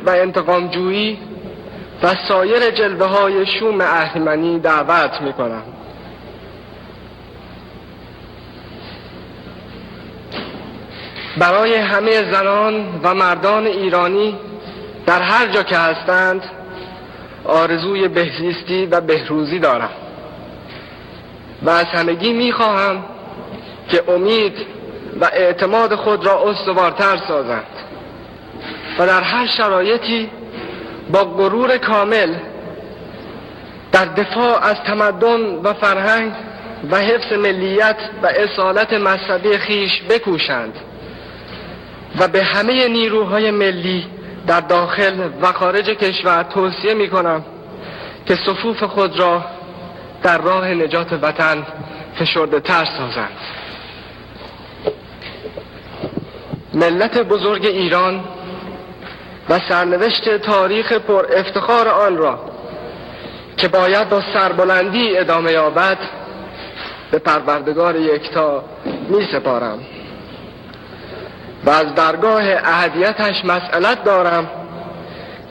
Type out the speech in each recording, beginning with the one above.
و انتقامجویی و سایر جلوه های شوم اهریمنی دعوت می کنم. برای همه زنان و مردان ایرانی در هر جا که هستند آرزوی بهزیستی و بهروزی دارم و از همگی می خواهم که امید و اعتماد خود را استوارتر سازند و در هر شرایطی با غرور کامل در دفاع از تمدن و فرهنگ و حفظ ملیت و اصالت مذهبی خویش بکوشند و به همه نیروهای ملی در داخل و خارج کشور توصیه می کنم که صفوف خود را در راه نجات وطن فشرده تر سازند. ملت بزرگ ایران و سرنوشت تاریخ پر افتخار آن را که باید با سربلندی ادامه یابد به پروردگار یکتا می سپارم و از درگاه احدیتش مسئلت دارم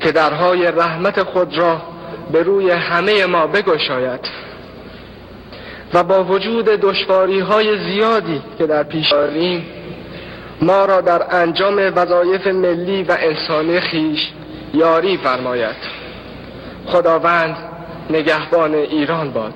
که درهای رحمت خود را به روی همه ما بگشاید و با وجود دشواری‌های زیادی که در پیش داریم ما را در انجام وظایف ملی و انسانی خویش یاری فرماید. خداوند نگهبان ایران باد.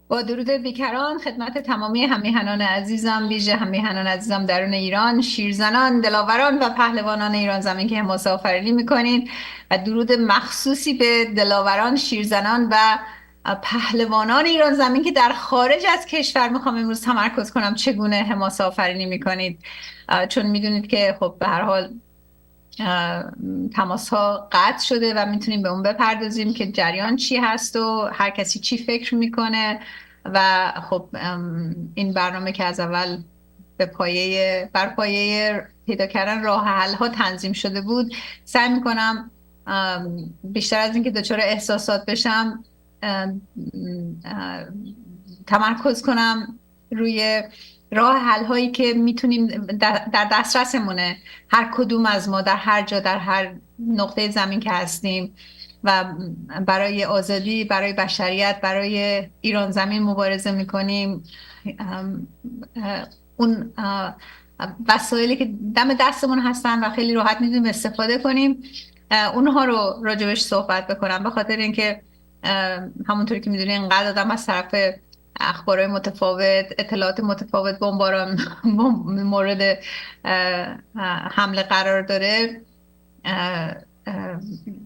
با درود بیکران خدمت تمامی همیهنان عزیزم، ویژه همیهنان عزیزم درون ایران، شیرزنان، دلاوران و پهلوانان ایران زمین که حماسه آفرینی میکنین و درود مخصوصی به دلاوران، شیرزنان و پهلوانان ایران زمین که در خارج از کشور. میخوام امروز تمرکز کنم چگونه حماسه آفرینی میکنید، چون میدونید که خب به هر حال تماس ها قطع شده و میتونیم به اون بپردازیم که جریان چی هست و هر کسی چی فکر میکنه. و خب این برنامه که از اول بر پایه پیدا کردن راه حل ها تنظیم شده بود، سعی میکنم بیشتر از اینکه دچار احساسات بشم تمرکز کنم روی راه حل هایی که میتونیم در دسترسمونه، هر کدوم از ما در هر جا در هر نقطه زمین که هستیم و برای آزادی، برای بشریت، برای ایران زمین مبارزه میکنیم. اون وسایلی که دم دستمون هستن و خیلی راحت میتونیم استفاده کنیم اونها رو راجبش صحبت بکنم، به خاطر اینکه همونطوری که میدونی اینقدر آدم از طرف اخبارهای متفاوت، اطلاعات متفاوت بمباران مورد حمله قرار داره،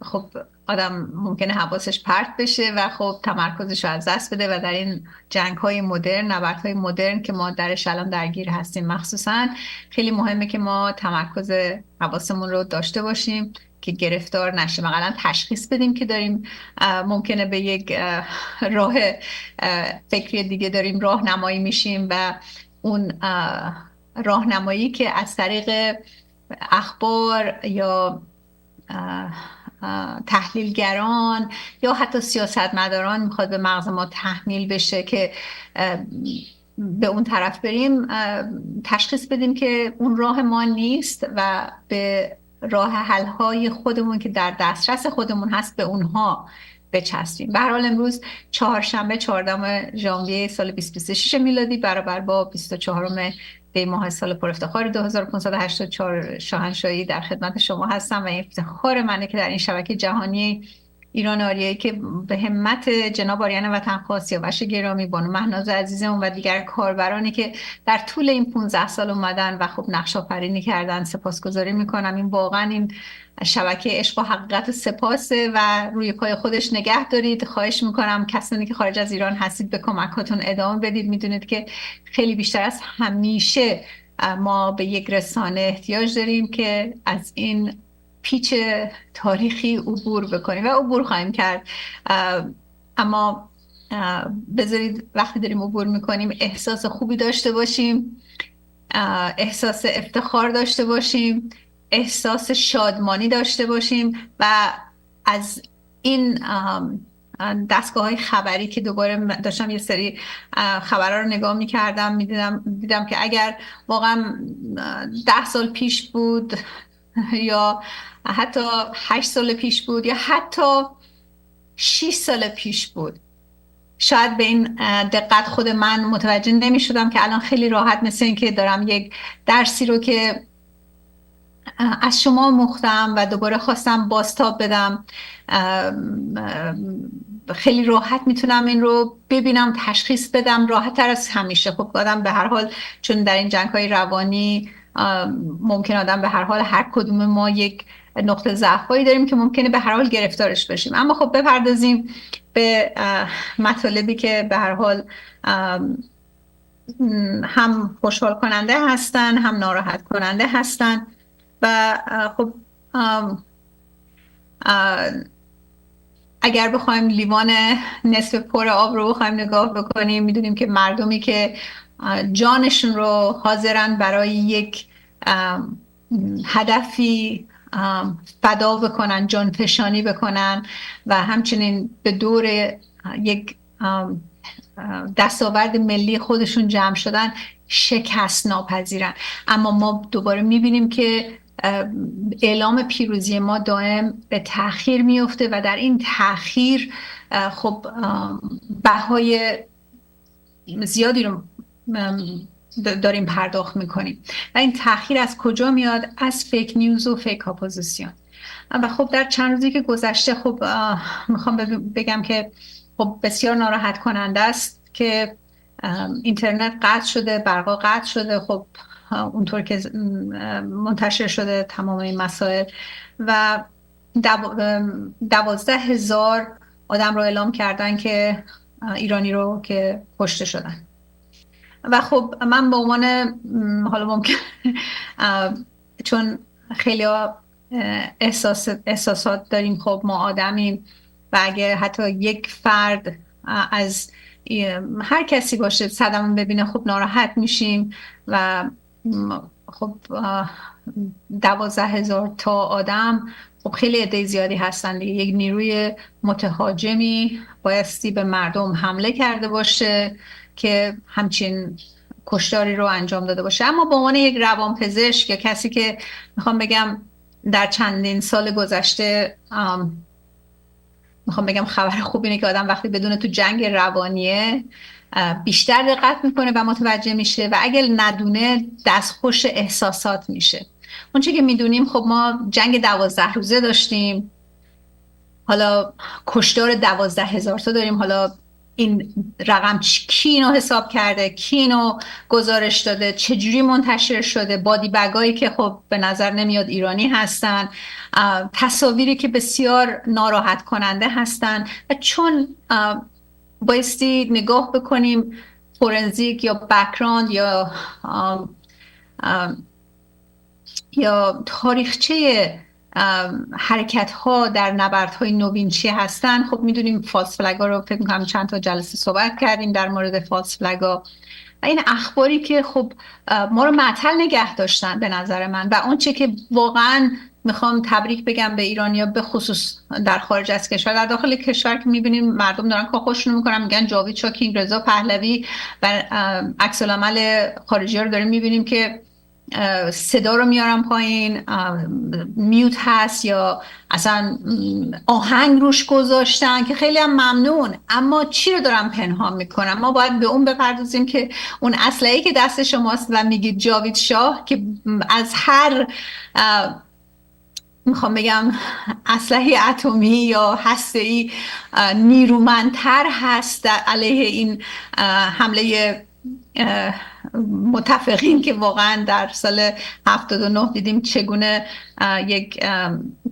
خب آدم ممکنه حواسش پرت بشه و خب تمرکزش رو از دست بده و در این جنگ‌های مدرن، نبردهای مدرن که ما درش الان درگیر هستیم مخصوصا خیلی مهمه که ما تمرکز حواسمون رو داشته باشیم که گرفتار نشیم، اقلا تشخیص بدیم که داریم ممکنه به یک راه فکری دیگه داریم راهنمایی میشیم و اون راهنمایی که از طریق اخبار یا تحلیلگران یا حتی سیاستمداران میخواد به مغز ما تحمیل بشه که به اون طرف بریم، تشخیص بدیم که اون راه ما نیست و به راه حل‌های خودمون که در دسترس خودمون هست به اونها بچسبیم. به هر حال امروز چهارشنبه 14 ژانویه سال 2026 میلادی برابر با 24 دی ماه سال پر افتخار 2584 شاهنشاهی در خدمت شما هستم و این افتخار منه که در این شبکه جهانی ایران آریایی که به همت جناب آریان وطنخواه، سیاوش گرامی، بانو مهناز عزیزمون و دیگر کاربرانی که در طول این 15 سال اومدن و خب نقش آفرینی کردن سپاسگزاری میکنم. این واقعا این شبکه عشق و حقیقت و سپاسه و روی پای خودش نگه دارید. خواهش میکنم کسانی که خارج از ایران هستید به کمکاتون ادامه بدید. میدونید که خیلی بیشتر از همیشه ما به یک رسانه احتیاج داریم که از این پیچ تاریخی عبور بکنیم و عبور خواهیم کرد. اما بذارید وقتی داریم عبور میکنیم احساس خوبی داشته باشیم، احساس افتخار داشته باشیم، احساس شادمانی داشته باشیم و از این دستگاه‌های خبری که دوباره داشتم یه سری خبرها رو نگاه می‌کردم، دیدم که اگر واقعا 10 سال پیش بود یا حتی 8 سال پیش بود یا حتی 6 سال پیش بود، شاید به این دقت خود من متوجه نمی شدم که الان خیلی راحت مثل این که دارم یک درسی رو که از شما مختم و دوباره خواستم بازتاب بدم، خیلی راحت میتونم این رو ببینم، تشخیص بدم، راحت تر از همیشه. خب آدم به هر حال چون در این جنگ‌های روانی ممکن آدم به هر حال هر کدوم ما یک نقطه ضعفایی داریم که ممکنه به هر حال گرفتارش بشیم. اما خب بپردازیم به مطالبی که به هر حال هم خوشحال کننده هستن هم ناراحت کننده هستن و خب اگر بخوایم لیوان نصف پر آب رو بخوایم نگاه بکنیم، میدونیم که مردمی که جانشون رو حاضرن برای یک هدفی فدا بکنن، جان فشانی بکنن و همچنین به دور یک دستاورد ملی خودشون جمع شدن، شکست ناپذیرن. اما ما دوباره میبینیم که اعلام پیروزی ما دائم به تأخیر میفته و در این تأخیر خب بهای زیادی رو داریم پرداخت میکنیم و این تأخیر از کجا میاد؟ از فیک نیوز و فیک اپوزیسیون. و خب در چند روزی که گذشته خب میخوام بگم که خب بسیار ناراحت کننده است که اینترنت قطع شده، برقا قطع شده، خب اونطور که منتشر شده تمام این مسائل و 12,000 آدم رو اعلام کردن که ایرانی رو که کشته شدن. و خب من به عنوان حالا ممکن چون خیلی احساسات داریم، خب ما آدمیم و اگه حتی یک فرد از هر کسی باشه صدمون ببینه خب ناراحت میشیم و خب 12,000 تا آدم خب خیلی عده زیادی هستن دیگه. یک نیروی متهاجمی بایستی به مردم حمله کرده باشه که همچین کشتاری رو انجام داده باشه. اما به عنوان یک روانپزشک یا کسی که میخوام بگم در چندین سال گذشته میخوام بگم خبر خوب اینه که آدم وقتی بدونه تو جنگ روانیه بیشتر دقت میکنه و متوجه میشه و اگر ندونه دستخوش احساسات میشه. اونچه که میدونیم خب ما جنگ 12 روزه داشتیم، حالا کشتار 12,000 تا داریم. حالا این رقم کی اینو حساب کرده، کی اینو گزارش داده، چجوری منتشر شده، بادی بگایی که خب به نظر نمیاد ایرانی هستن، تصاویری که بسیار ناراحت کننده هستن و چون بایستی نگاه بکنیم فورنزیک یا بک‌گراند یا تاریخچه حرکت ها در نبردهای نوین چی هستن. خب میدونیم فالس فلگ ها رو فکر میکنم چند تا جلسه صحبت کردیم در مورد فالس فلگ ها و این اخباری که خب ما رو معطل نگه داشتن به نظر من. و اون چه که واقعا میخوام تبریک بگم به ایرانیا، به خصوص در خارج از کشور، در داخل کشور که میبینیم مردم دارن کار خودشون میکنن، میگن جاوید شاکینگ، رضا پهلوی و عکس العمل خارجی ها رو داریم میبینیم که صدا رو میارم پایین، میوت هست یا اصلا آهنگ روش گذاشتن که خیلی هم ممنون. اما چی رو دارم پنهان میکنم؟ ما باید به اون بپردازیم که اون اسلحه‌ای که دست شماست و میگید جاوید شاه، که از هر میخوام بگم اسلحه اتمی یا هسته‌ای نیرومندتر هست علیه این حمله متفقین که واقعا در سال 79 دیدیم چگونه یک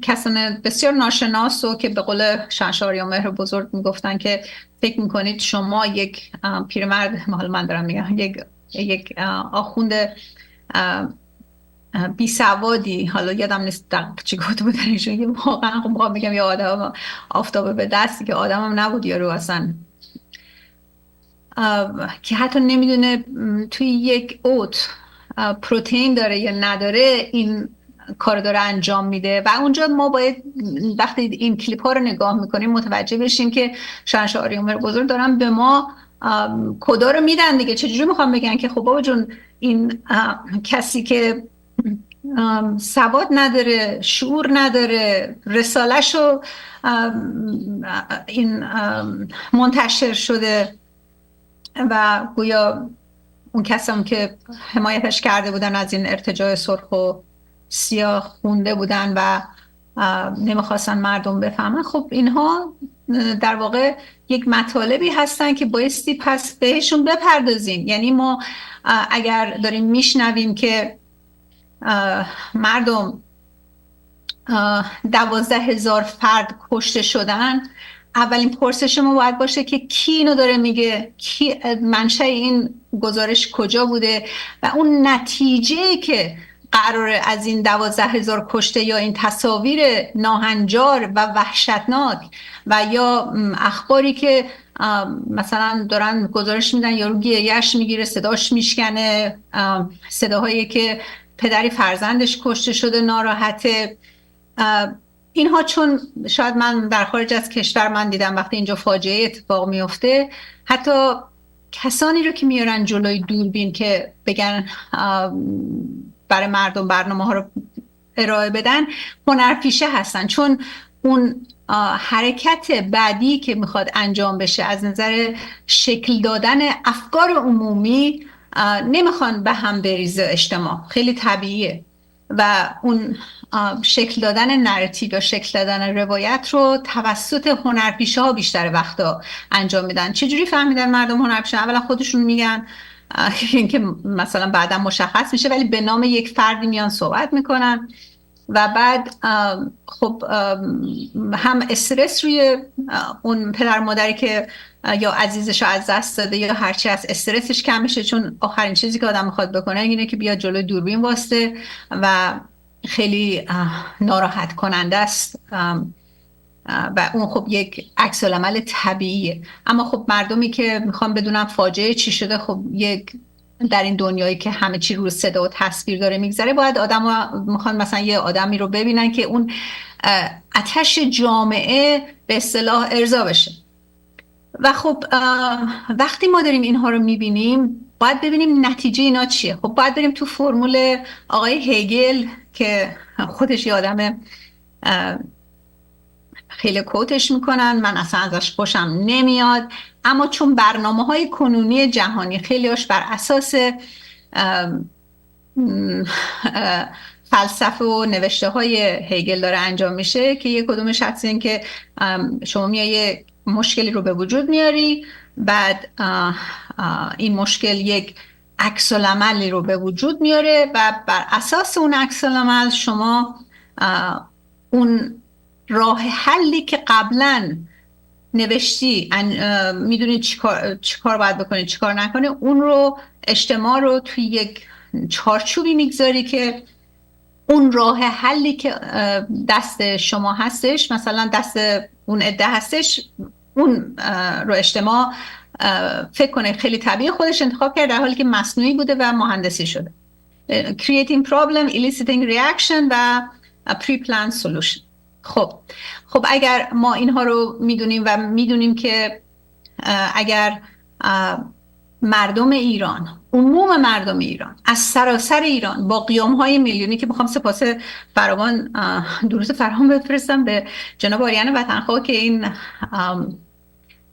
کسان بسیار ناشناس و که به قول شهنشاه آریامهر بزرگ میگفتن که فکر میکنید شما یک پیرمرد، حالا من دارم میگم یک آخوند بی سوادی، حالا یادم نیست دقیق چی گفته بودن ایشون، واقعا خب میخوام بگم یه آدم آفتابه به دستی که آدمم نبود یارو اصلا، که حتی نمیدونه توی یک اوت پروتئین داره یا نداره، این کار داره انجام میده. و اونجا ما باید وقتی این کلیپ ها رو نگاه میکنیم متوجه بشیم که شهنشاه آریامهر بزرگ دارن به ما کدا رو میدن دیگه. چجوری میخوام بگن که خب بابا جون این کسی که سواد نداره، شعور نداره، رساله‌شو این منتشر شده و گویا اون کسام که حمایتش کرده بودن از این ارتجاع سرخ و سیاه خونده بودن و نمیخواستن مردم بفهمن، خب اینها در واقع یک مطالبی هستن که بایستی پس بهشون بپردازیم. یعنی ما اگر داریم میشنویم که مردم 12,000 فرد کشته شدن، اولین پرسش ما باید باشه که کی اینو داره میگه، کی منشأ این گزارش کجا بوده و اون نتیجه که قراره از این 12,000 کشته یا این تصاویر ناهنجار و وحشتناک و یا اخباری که مثلا دارن گزارش میدن یارو گریه‌اش میگیره، صداش میشکنه، صداهایی که پدری فرزندش کشته شده ناراحته، اینها چون شاید من در خارج از کشور من دیدم وقتی اینجا فاجعه اتفاق میفته حتی کسانی رو که میارن جلوی دوربین که بگن برای مردم برنامه ها رو ارائه بدن هنرپیشه هستن، چون اون حرکت بعدی که میخواد انجام بشه از نظر شکل دادن افکار عمومی نمیخوان به هم بریزه اجتماع، خیلی طبیعیه و اون شکل دادن نراتیو یا شکل دادن روایت رو توسط هنرپیشه ها بیشتر وقتا انجام میدن. چجوری فهمیدن مردم هنرپیشه؟ اولا خودشون میگن اینکه مثلا بعدا مشخص میشه، ولی به نام یک فردی میان صحبت میکنن و بعد خب هم استرس روی اون پدر مادری که یا عزیزش رو از دست داده یا هرچی از استرسش کم میشه، چون آخرین چیزی که آدم میخواد بکنه اینه که بیاد جلوی دوربین واسطه و خیلی ناراحت کننده است و اون خب یک عکس العمل طبیعیه. اما خب مردمی که میخوان بدونن فاجعه چی شده، خب یک در این دنیایی که همه چی رو صدا و تصویر داره میگذره، باید آدم میخوان مثلا یه آدمی رو ببینن که اون آتش جامعه به اصطلاح ارضا بشه. و خب وقتی ما داریم اینها رو میبینیم باید ببینیم نتیجه اینا چیه. خب باید بریم تو فرمول آقای هگل که خودش یه آدم خیلی کوتش میکنن، من اصلا ازش خوشم نمیاد، اما چون برنامه‌های کنونی جهانی خیلیش بر اساس فلسفه و نوشته های هگل داره انجام میشه که یک کدومش هست این که شما میای مشکلی رو به وجود میاری، بعد این مشکل یک عکس العملی رو به وجود میاره و بر اساس اون عکس العمل شما اون راه حلی که قبلا نوشتی میدونی چیکار باید بکنی چیکار نکنی، اون رو اجتماع رو توی یک چارچوبی میگذاری که اون راه حلی که دست شما هستش، مثلا دست اون عده هستش، اون رو اجتماع فکر کنه خیلی طبیعی خودش انتخاب کرده در حالی که مصنوعی بوده و مهندسی شده. Creating problem, eliciting reaction و pre-planned solution. خب اگر ما اینها رو میدونیم و میدونیم که اگر مردم ایران، عموم مردم ایران از سراسر ایران با قیام‌های میلیونی که میخوام سپاس فراوان درود فراوان بفرستم به جناب آریان وطنخواه که این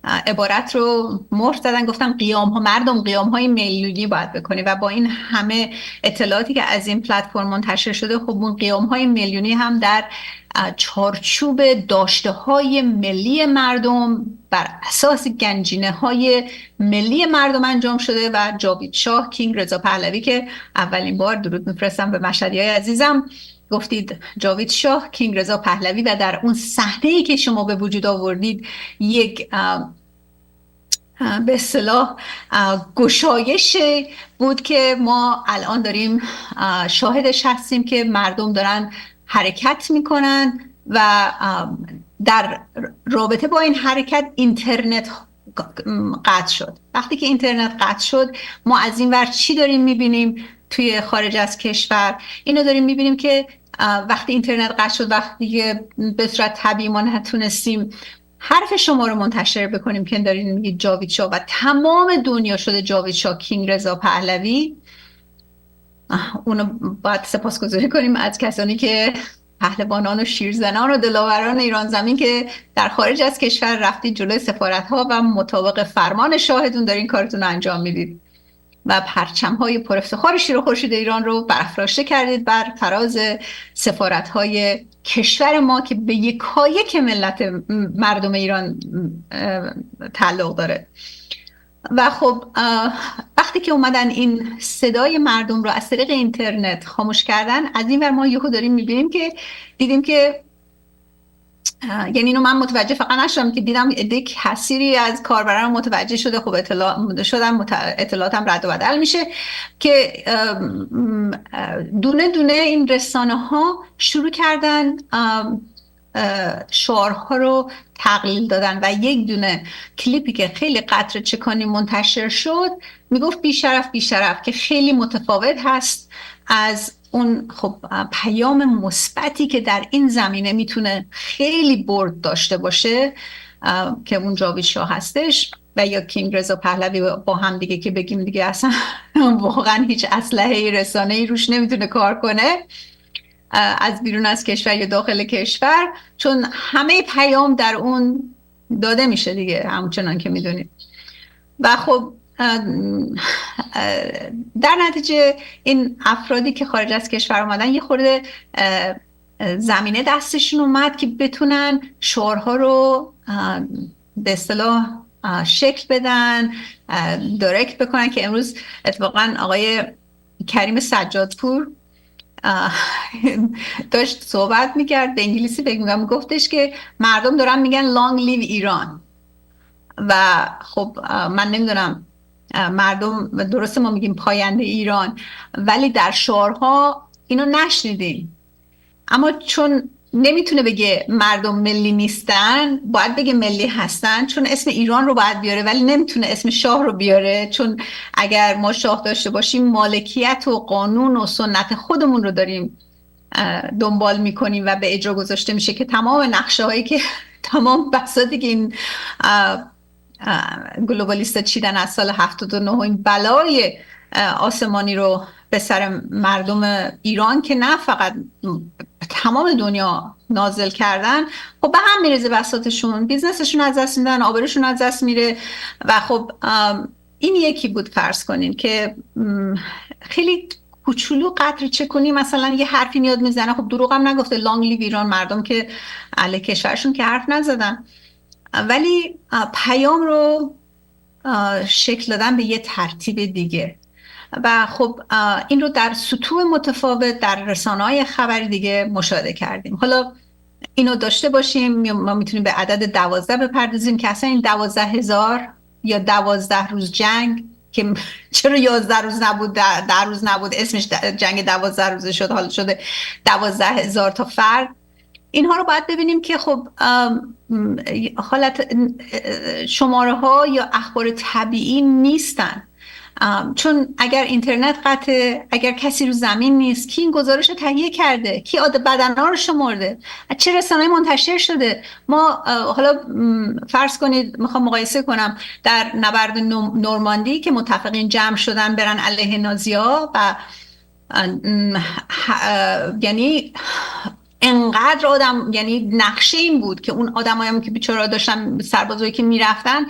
عبارت رو مهر زدن، گفتن قیام ها مردم قیام های میلیونی باید بکنی و با این همه اطلاعاتی که از این پلتفرم منتشر شده خب اون قیام های میلیونی هم در چارچوب داشته های ملی مردم بر اساس گنجینه های ملی مردم انجام شده و جاوید شاه کینگ رضا پهلوی که اولین بار درود میفرستم به مشهدیای عزیزم، گفتید جاوید شاه کینگ رضا پهلوی و در اون صحنه‌ای که شما به وجود آوردید یک به اصطلاح گشایش بود که ما الان داریم شاهدش هستیم که مردم دارن حرکت میکنن و در رابطه با این حرکت اینترنت قطع شد. وقتی که اینترنت قطع شد ما از این ور چی داریم میبینیم توی خارج از کشور؟ اینو داریم میبینیم که وقتی اینترنت قطع شد، وقتی که به صورت طبیعی ما نتونستیم حرف شما رو منتشر بکنیم که دارین میگید جاوید شاه و تمام دنیا شده جاوید شاه کینگ رضا پهلوی، اونو باید سپاسگزاری کنیم از کسانی که پهلوانان و شیرزنان و دلاوران ایران زمین که در خارج از کشور رفتید جلوی سفارت‌ها و مطابق فرمان شاهدون دارین کارتون رو انجام میدید و پرچم‌های پر افتخار شیر و خورشید ایران رو برافراشته کردید بر فراز سفارت‌های کشور ما که به یکایک ملت مردم ایران تعلق داره. و خب وقتی که اومدن این صدای مردم رو از طریق اینترنت خاموش کردن، از این ور ما یهو داریم میبینیم که دیدیم که یعنی اینو من متوجه فقط نشدم که دیدم عده کثیری از کاربران متوجه شده، خب اطلاعاتم رد و بدل میشه که دونه دونه این رسانه ها شروع کردن شعارها رو تقلیل دادن و یک دونه کلیپی که خیلی قطره چکانی منتشر شد میگفت بیشرف بیشرف، که خیلی متفاوت هست از اون خب پیام مثبتی که در این زمینه میتونه خیلی برد داشته باشه که اون جاوید شاه هستش و یا کینگ رضا پهلوی با هم دیگه که بگیم دیگه اصلا واقعا هیچ اسلحه رسانه‌ای روش نمیتونه کار کنه از بیرون از کشور یا داخل کشور، چون همه پیام در اون داده میشه دیگه همچنان که میدونید. و خب در نتیجه این افرادی که خارج از کشور اومدن یه خورده زمینه دستشون اومد که بتونن شعارها رو به اصطلاح شکل بدن، دایرکت بکنن، که امروز اتفاقا آقای کریم سجادپور داشت صحبت میکرد به انگلیسی فکر میکنم، گفتش که مردم دارن میگن long live ایران و خب من نمیدونم مردم درسته ما میگیم پاینده ایران ولی در شعارها اینو نشنیدیم، اما چون نمیتونه بگه مردم ملی نیستن باید بگه ملی هستن، چون اسم ایران رو باید بیاره ولی نمیتونه اسم شاه رو بیاره، چون اگر ما شاه داشته باشیم مالکیت و قانون و سنت خودمون رو داریم دنبال میکنیم و به اجرا گذاشته میشه که تمام نقشه هایی که تمام بساطی که این گلوبالیست چیدن از سال 79 این بلای آسمانی رو به سر مردم ایران که نه فقط تمام دنیا نازل کردن، خب به هم میرزه بساطشون، بیزنسشون از دست میدن، آبروشون از دست میره. و خب این یکی بود، فرض کنین که خیلی کوچولو قطر چکونی مثلا یه حرفی میاد میزنه، خب دروغ هم نگفته، لانگ لیو ایران، مردم که علیه کشورشون که حرف نزدن ولی پیام رو شکل دادن به یه ترتیب دیگه. و خب این رو در سطوح متفاوت در رسانه‌های خبری دیگه مشاهده کردیم. حالا اینو داشته باشیم، ما میتونیم به عدد 12 بپردازیم که اصلا این 12,000 یا 12 روز جنگ که چرا 11 روز نبود 10 روز نبود اسمش جنگ 12 روزه شد، حالا شده 12,000 تا فرد. اینها رو باید ببینیم که خب حالت شماره ها یا اخبار طبیعی نیستن، چون اگر اینترنت قطعه، اگر کسی رو زمین نیست، کی این گزارش رو تهیه کرده، کی بدنها رو شمرده، چه رسانه‌ای منتشر شده. ما حالا فرض کنید میخوام مقایسه کنم در نبرد نورماندی که متفقین جمع شدن برن علیه نازی‌ها و یعنی انقدر آدم، یعنی نقشه این بود که اون آدمایی که بیچاره داشتن، سربازایی که میرفتن،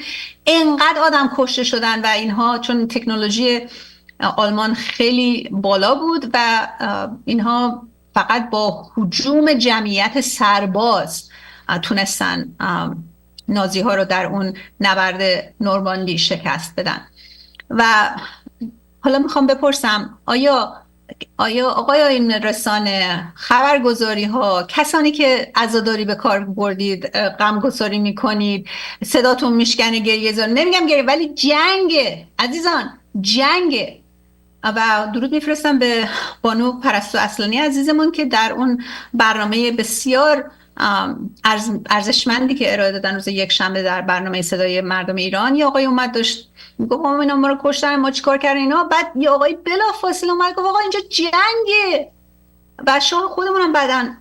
انقدر آدم کشته شدن و اینها، چون تکنولوژی آلمان خیلی بالا بود و اینها فقط با هجوم جمعیت سرباز تونستن نازی ها رو در اون نبرد نورماندی شکست بدن. و حالا میخوام بپرسم آیا آقای این رسانه، خبرگزاری ها، کسانی که عزاداری به کار بردید، غمگساری میکنید، صداتون میشکنه، گریه زار، نمیگم گریه، ولی جنگ عزیزان، جنگ. و درود میفرستم به بانو پرستو اصلانی عزیزمون که در اون برنامه بسیار ارزشمندی که ارائه دادن روز یک شنبه در برنامه صدای مردم ایران، یه آقای اومد داشت میگفت اینا ما رو کشتن، ما چیکار کردن اینا، بعد یه آقای بلافاصله اومد گفت آقا اینجا جنگه. و شاه خودمونم بعدن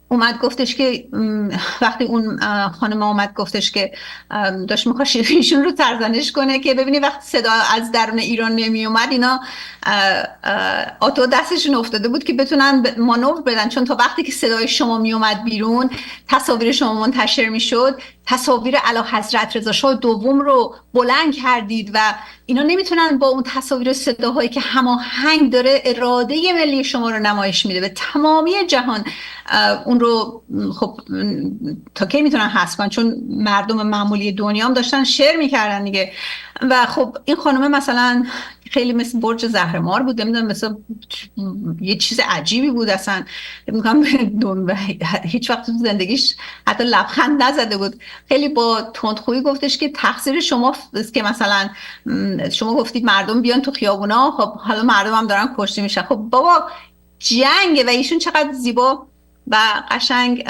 اومد گفتش که وقتی اون خانم اومد گفتش که داشت میخواست ایشون رو سرزنش کنه که ببینی وقتی صدا از درون ایران نمی اومد، اینا آتو دستشون افتاده بود که بتونن مانور بدن، چون تا وقتی که صدای شما می اومد بیرون، تصاویر شما منتشر میشد، تصاویر اعلیحضرت رضا شاه دوم رو بلند کردید و اینا نمیتونن با اون تصاویر صداهایی که هماهنگ داره اراده ملی شما رو نمایش میده به تمامی جهان، اون رو خب تا کی میتونن حذف کنن؟ چون مردم معمولی دنیا هم داشتن شیر میکردن دیگه. و خب این خانم مثلا خیلی مثل برج زهرمار بود، نمیدونم، مثل یه چیز عجیبی بود، اصلا میگم هیچ وقت تو زندگیش حتی لبخند نزده بود. خیلی با تندخویی گفتش که تقصیر شما که مثلا شما گفتید مردم بیان تو خیابونا، خب حالا مردم هم دارن کشته میشن. خب بابا جنگه. و ایشون چقدر زیبا و قشنگ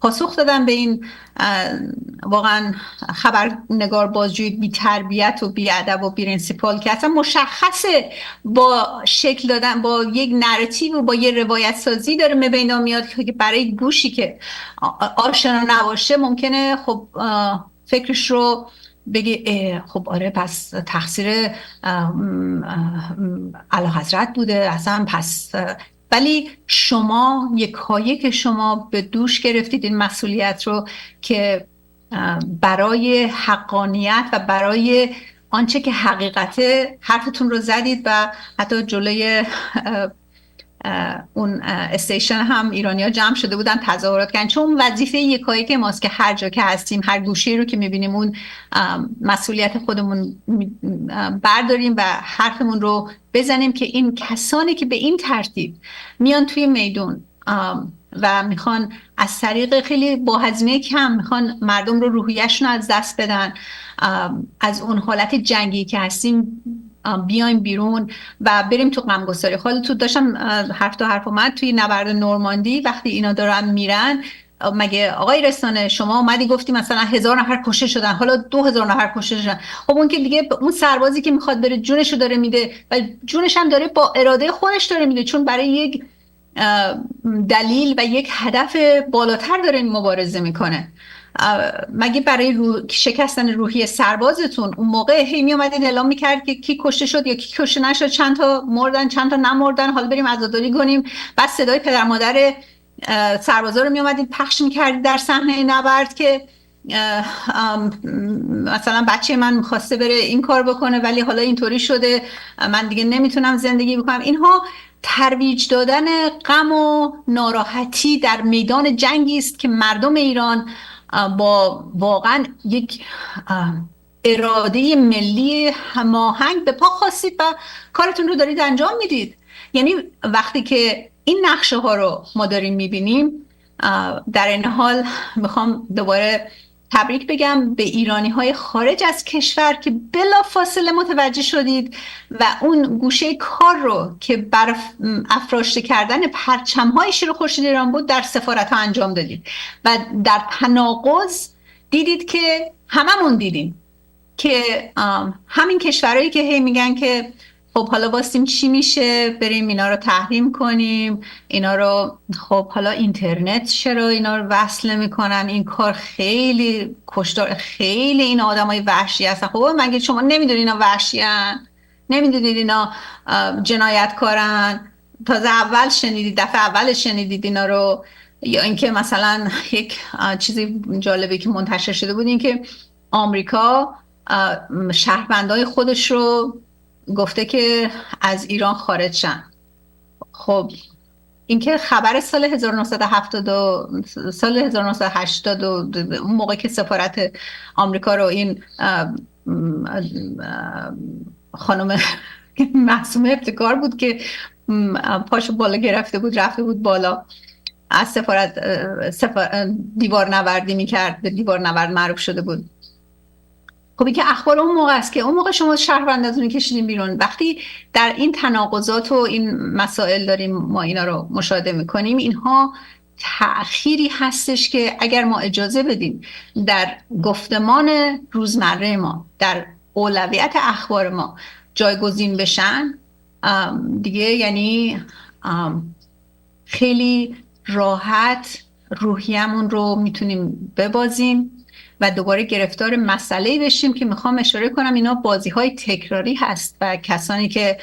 پاسخ دادن به این واقعا خبرنگار بازجوی بی تربیت و بی ادب و بی پرینسیپال که اصلا مشخصه با شکل دادن، با یک نراتیو و با یه روایت سازی داره میبینا میاد که برای گوشی که آشنا نباشه ممکنه خب فکرش رو بگی خب آره پس تقصیر اعلیحضرت بوده اصلا، پس. ولی شما یکایک شما به دوش گرفتید این مسئولیت رو که برای حقانیت و برای آنچه که حقیقته حرفتون رو زدید و حتی جلوی اون استیشن هم ایرانی‌ها جمع شده بودن تظاهرات کردن، چون وظیفه یکایک ماست که هر جا که هستیم، هر گوشه رو که می‌بینیم اون مسئولیت خودمون برداریم و حرفمون رو بزنیم که این کسانی که به این ترتیب میان توی میدون و میخوان از طریق خیلی با هزینه کم میخوان مردم رو روحیه‌شون از دست بدن، از اون حالت جنگی که هستیم بیایم بیرون و بریم تو غمگساری. حالا تو داشتم حرف اومد توی نبرد نورماندی وقتی اینا دارن میرن، مگه آقای رسانه شما اومدی گفتی مثلا 1000 نفر کشته شدن، حالا 2000 نفر کشته شدن؟ خب اون که دیگه اون سربازی که میخواد بره جونشو داره میده و جونش هم داره با اراده خودش داره میده، چون برای یک دلیل و یک هدف بالاتر داره مبارزه میکنه. مگه برای شکستن روحی سربازتون اون موقع هی می اومدین اعلام میکرد که کی کشته شد یا کی کشته نشد، چند تا مردن چند تا نمردن، حالا بریم عزاداری کنیم؟ بعد صدای پدر مادر سربازا رو می اومدین پخش میکردید در صحنه نبرد که مثلا بچه من میخواسته بره این کار بکنه ولی حالا اینطوری شده من دیگه نمیتونم زندگی بکنم. اینها ترویج دادن غم و ناراحتی در میدان جنگی است که مردم ایران با واقعا یک اراده ملی هماهنگ به پا خواستید و کارتون رو دارید انجام میدید. یعنی وقتی که این نقشه ها رو ما داریم میبینیم، در این حال میخوام دوباره تبریک بگم به ایرانی های خارج از کشور که بلافاصله متوجه شدید و اون گوشه کار رو که بر افراشته کردن پرچم های شیر خورشید ایران بود در سفارت ها انجام دادید و در تناقض دیدید که هممون دیدیم که همین کشورهایی که هی میگن که خب حالا باستیم چی میشه، بریم اینا رو تحریم کنیم، اینا رو خب حالا اینترنت چرا اینا رو وصل میکنن، این کار خیلی کشدار، خیلی این آدمای وحشی هستن. خب مگه شما نمیدونید اینا وحشی هستن؟ نمیدونید اینا جنایتکارن؟ تازه اول شنیدید، دفعه اول شنیدید اینا رو، یا اینکه مثلا یک چیزی جالبی که منتشر شده بود این که آمریکا شهروندای خودش رو گفته که از ایران خارج شن. خب اینکه خبر سال 1970 سال 1980 اون موقع که سفارت آمریکا رو این خانم معصومه ابتکار بود که پاشو بالا گرفته بود رفته بود بالا از سفارت دیوار نوردی میکرد، به دیوار نورد معروف شده بود. خب این که اخبار اون موقع است که اون موقع شما شهروند از اون کشیدین بیرون. وقتی در این تناقضات و این مسائل داریم ما اینا رو مشاهده میکنیم، اینها تأخیری هستش که اگر ما اجازه بدیم در گفتمان روزمره ما، در اولویت اخبار ما جایگزین بشن، دیگه یعنی خیلی راحت روحیمون رو میتونیم ببازیم و دوباره گرفتار مسئله‌ای بشیم که میخوام اشاره کنم اینا بازی‌های تکراری هست و کسانی که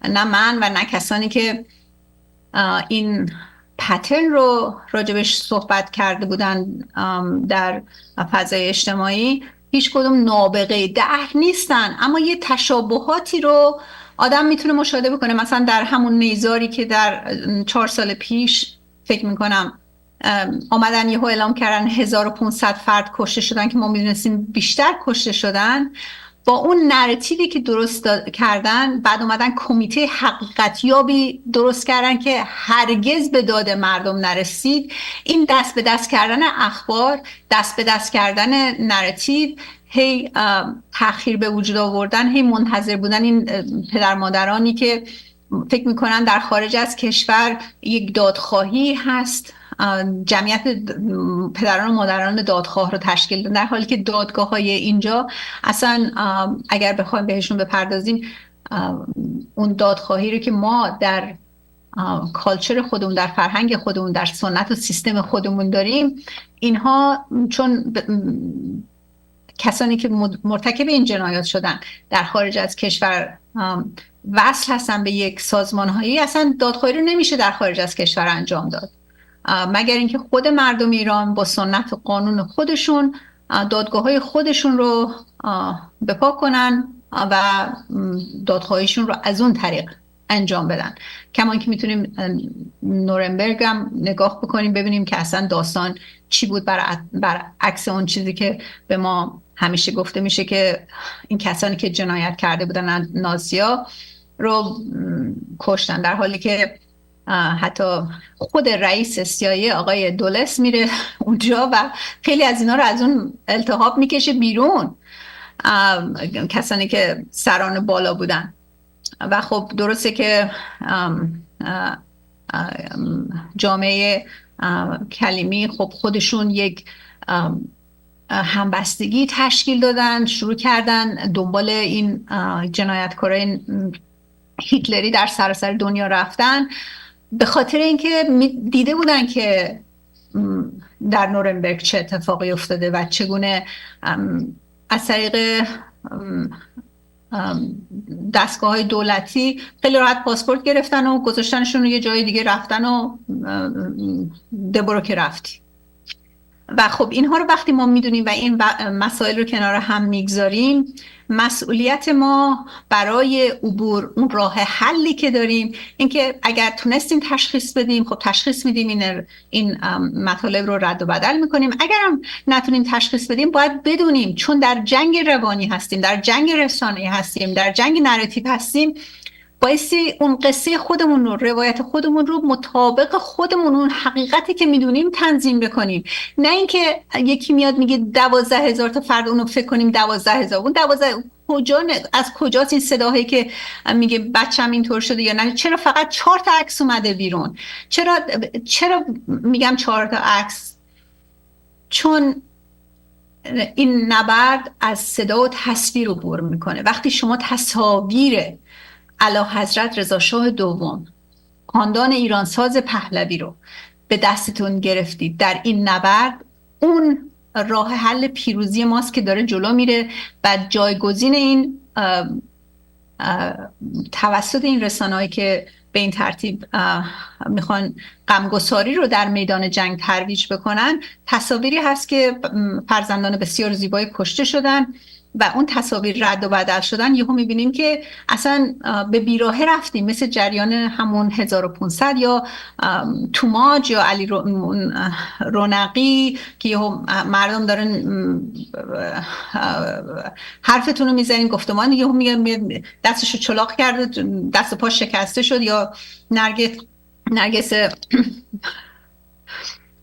نه من و نه کسانی که این پترن رو راجبش صحبت کرده بودن در فضای اجتماعی هیچ کدوم نابغه دهر نیستن، اما یه تشابهاتی رو آدم میتونه مشاهده بکنه. مثلا در همون نیزاری که در 4 سال پیش فکر میکنم آمدن یهو اعلام کردن 1500 فرد کشته شدن که ما میدونستیم بیشتر کشته شدن، با اون نراتیوی که درست کردن بعد اومدن کمیته حقیقتیابی درست کردن که هرگز به داد مردم نرسید. این دست به دست کردن اخبار، دست به دست کردن نراتیو، هی تأخیر به وجود آوردن، هی منتظر بودن این پدر مادرانی که فکر میکنن در خارج از کشور یک دادخواهی هست، جمعیت پدران و مادران دادخواه رو تشکیل دادن، در حالی که دادگاه‌های اینجا اصلا اگر بخوایم بهشون بپردازیم اون دادخواهی رو که ما در کالچر خودمون، در فرهنگ خودمون، در سنت و سیستم خودمون داریم، اینها چون کسانی که مرتکب این جنایات شدن در خارج از کشور وصل هستن به یک سازمان‌هایی، اصلا دادخواهی رو نمیشه در خارج از کشور انجام داد مگر اینکه خود مردم ایران با سنت و قانون خودشون دادگاه‌های خودشون رو بپا کنن و دادخواهیشون رو از اون طریق انجام بدن. کما اینکه میتونیم نورنبرگ هم نگاه بکنیم ببینیم که اصلا داستان چی بود، برعکس اون چیزی که به ما همیشه گفته میشه که این کسانی که جنایت کرده بودن نازی‌ها رو کشتن، در حالی که حتی خود رئیس CIA آقای دولس میره اونجا و خیلی از اینا رو از اون التهاب میکشه بیرون، کسانی که سران بالا بودن. و خب درسته که جامعه کلیمی خب خودشون یک همبستگی تشکیل دادن، شروع کردن دنبال این جنایتکارای هیتلری در سراسر دنیا رفتن، به خاطر اینکه دیده بودن که در نورنبرگ چه اتفاقی افتاده و چگونه از طریق دستگاه‌های دولتی خیلی راحت پاسپورت گرفتن و گذاشتنشون رو یه جای دیگه رفتن و دبرو که رفتی. و خب اینها رو وقتی ما میدونیم و این مسائل رو کنار هم میگذاریم، مسئولیت ما برای عبور اون راه حلی که داریم اینکه اگر تونستیم تشخیص بدیم، خب تشخیص میدیم، این مطالب رو رد و بدل میکنیم. اگر هم نتونیم تشخیص بدیم باید بدونیم، چون در جنگ روانی هستیم، در جنگ رسانه‌ای هستیم، در جنگ نراتیو هستیم، بایستی اون قصه خودمون رو، روایت خودمون رو مطابق خودمون، اون حقیقتی که میدونیم تنظیم بکنیم. نه اینکه یکی میاد میگه 12,000 تا فرد، اونو فکر کنیم 12,000. اون 12 از کجاست این صداهایی که میگه بچه‌م اینطور شده یا نه؟ چرا فقط 4 تا عکس اومده بیرون؟ چرا میگم 4 تا عکس؟ چون این نبرد از صدا و تصویر عبور میکنه. وقتی شما تصاویر اعلیحضرت رضا شاه دوم، خاندان ایرانساز پهلوی رو به دستتون گرفتید در این نبرد، اون راه حل پیروزی ماست که داره جلو میره و جایگزین این توسط این رسانه‌ای که به این ترتیب میخوان غمگساری رو در میدان جنگ ترویج بکنن، تصاویری هست که فرزندان بسیار زیبای کشته شدن و اون تصاویر رد و بدل شدن. یهو میبینیم که اصلا به بیراهه رفتیم، مثل جریان همون 1500 یا توماج یا علی رونقی که یهو مردم دارن حرفتون رو میزنین، گفتمان یهو میگه دستشو چلاق کرده، دست و پاش شکسته شد. یا نرگس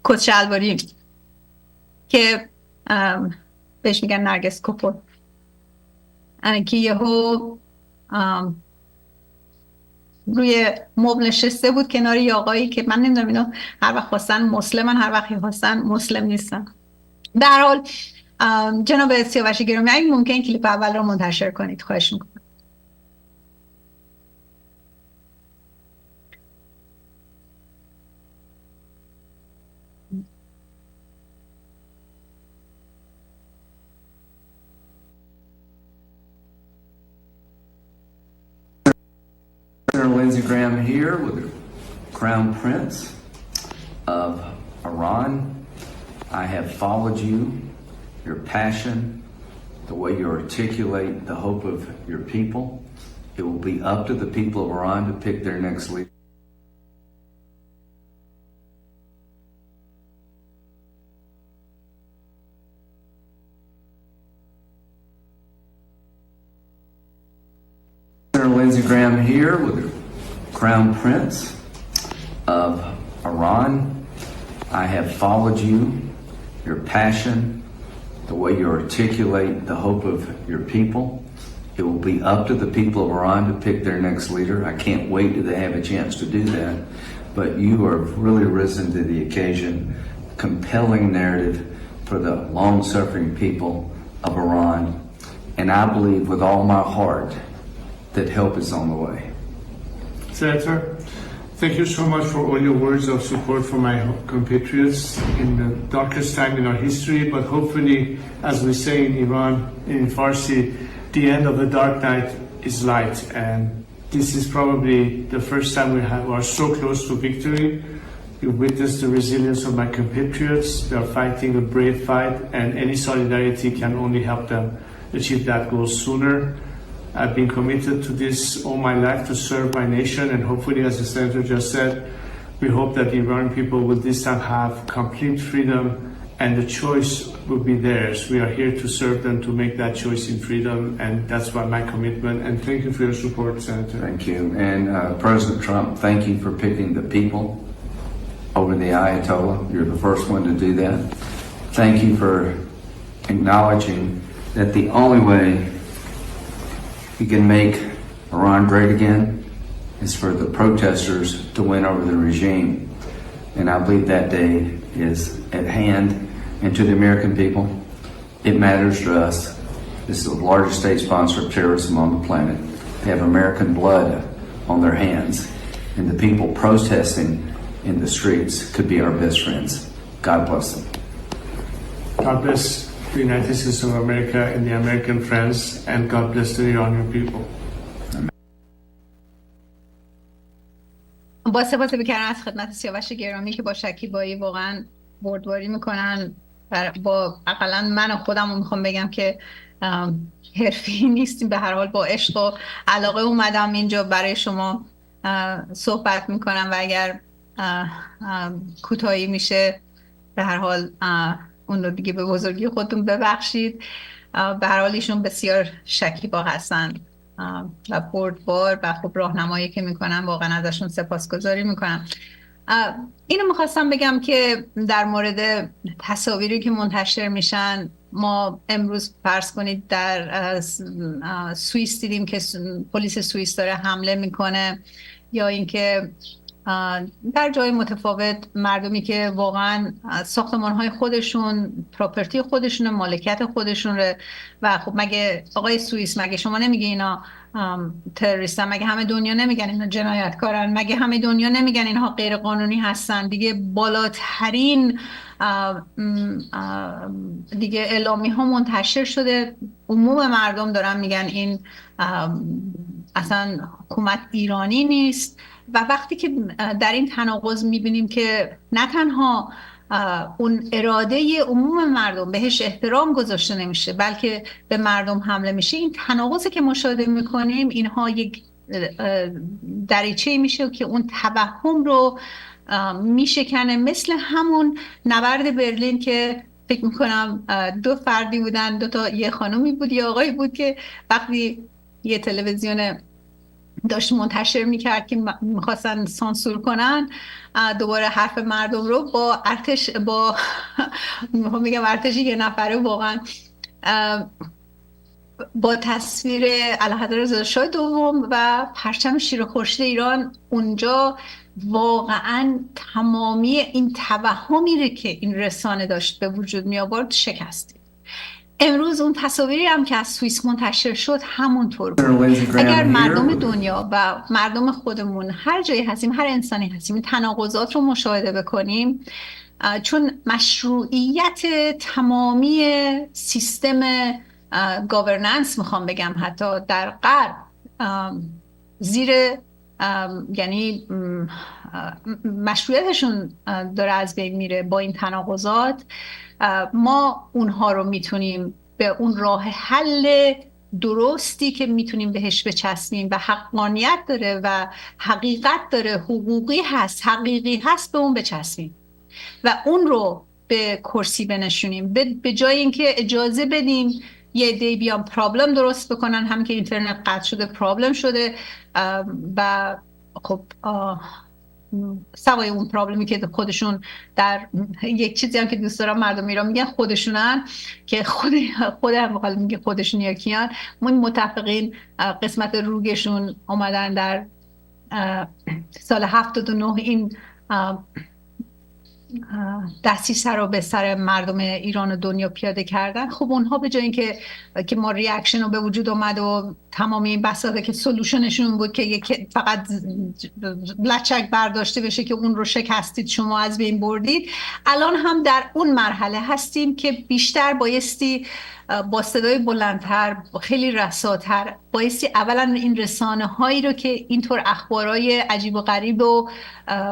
کچلواری که بهش میگن نرگس کپل، که یهو روی مبل نشسته بود کنار یه آقایی که من نمیدونم اینا هر وقت خواستن مسلمن هر وقت خواستن مسلم نیستن. در حال جناب سیاوش گرامی اگه ممکن کلیپ اول رو منتشر کنید خواهش میکنم. Senator Lindsey Graham here with the Crown Prince of Iran. I have followed you, your passion, the way you articulate the hope of your people. It will be up to the people of Iran to pick their next leader. Senator Lindsey Graham here with the Crown Prince of Iran. I have followed you, your passion, the way you articulate the hope of your people. It will be up to the people of Iran to pick their next leader. I can't wait till they have a chance to do that. But you are really risen to the occasion, compelling narrative for the long-suffering people of Iran. And I believe with all my heart that help is on the way. Senator, thank you so much for all your words of support for my compatriots in the darkest time in our history, but hopefully, as we say in Iran, in Farsi, the end of the dark night is light, and this is probably the first time we are so close to victory. You've witnessed the resilience of my compatriots. They are fighting a brave fight, and any solidarity can only help them achieve that goal sooner. I've been committed to this all my life to serve my nation, and hopefully, as the Senator just said, we hope that the Iranian people will this time have complete freedom and the choice will be theirs. We are here to serve them to make that choice in freedom, and that's why my commitment. And thank you for your support, Senator. Thank you. And President Trump, thank you for picking the people over the Ayatollah. You're the first one to do that. Thank you for acknowledging that the only way we can make Iran great again is for the protesters to win over the regime. And I believe that day is at hand. And to the American people, it matters to us. This is the largest state sponsor of terrorism on the planet. They have American blood on their hands. And the people protesting in the streets could be our best friends. God bless them. God bless the United States of America and the American friends, and God bless the Iranian people. با سپاس بی‌کران از خدمت سیاوش گرامی که با شکیبایی واقعا بردباری میکنن. با اقلا من خودم رو میخوام بگم که حرفی نیستیم، به هر حال با عشق و علاقه اومدم اینجا برای شما صحبت میکنم و اگر کوتاهی میشه به هر حال اون رو دیگه به بزرگی خودتون ببخشید. به هر حال ایشون بسیار شکیبا هستن و بردبار و خب راهنمایی که میکنن واقعا ازشون سپاسگزاری میکنم. اینو میخواستم بگم که در مورد تصاویری که منتشر میشن، ما امروز فرض کنید در سوئیس دیدیم که پلیس سوئیس داره حمله میکنه، یا اینکه در جای متفاوت مردمی که واقعا ساختمان‌های خودشون، پراپرتی خودشون، مالکیت خودشون و خب مگه آقای سوئیس مگه شما نمیگه اینا تروریستن؟ مگه همه دنیا نمیگن اینا جنایتکارن؟ مگه همه دنیا نمیگن اینها غیر قانونی هستن؟ دیگه بالاترین دیگه اعلامی ها منتشر شده، عموم مردم دارن میگن این اصلا حکومت ایرانی نیست. و وقتی که در این تناقض میبینیم که نه تنها اون اراده عموم مردم بهش احترام گذاشته نمیشه بلکه به مردم حمله میشه، این تناقضی که مشاهده میکنیم اینها یک دریچه میشه که اون توهم رو میشکنه، مثل همون نبرد برلین که فکر میکنم دو فردی بودن، یه خانومی بود یه آقایی بود که وقتی یه تلویزیون داشت منتشر میکرد که میخواستن سانسور کنن دوباره حرف مردم رو، با ارتش میگم ارتش یه نفره واقعا با تصویر اعلیحضرت رضا شاه دوم و پرچم شیر خورشید ایران، اونجا واقعا تمامی این توهمی رو که این رسانه داشت به وجود می آورد شکست. امروز اون تصاویری هم که از سوئیس منتشر شد همونطور بود. اگر مردم دنیا و مردم خودمون هر جایی هستیم، هر انسانی هستیم، این تناقضات رو مشاهده بکنیم، چون مشروعیت تمامی سیستم گاورننس میخوام بگم حتی در غرب زیر یعنی مشروعیتشون داره از بین میره با این تناقضات، ما اونها رو میتونیم به اون راه حل درستی که میتونیم بهش بچسبیم و حقانیت داره و حقیقت داره، حقوقی هست، حقیقی هست، به اون بچسبیم و اون رو به کرسی بنشونیم، به جای اینکه اجازه بدیم یه عده‌ای بیان پرابلم درست بکنن. هم که اینترنت قطع شده پرابلم شده و خب سوای اون پرابلمی که خودشون در یک چیزی هم که دوست دارم مردم ایران میگن خودشونن، که خود هم میگه خودشون یا کیان، این متفقین قسمت روگشون اومدن در سال 79 این دستیسه رو به سر مردم ایران و دنیا پیاده کردن. خب اونها به جای اینکه که ما ریاکشن رو به وجود اومد و تمام این بساطه که سولوشنشون بود که فقط لچک برداشته بشه که اون رو شکستید، شما از بین بردید، الان هم در اون مرحله هستیم که بیشتر بایستی با صدای بلندتر، خیلی رساتر، بایستی اولا این رسانه هایی رو که اینطور اخبارای عجیب و غریب و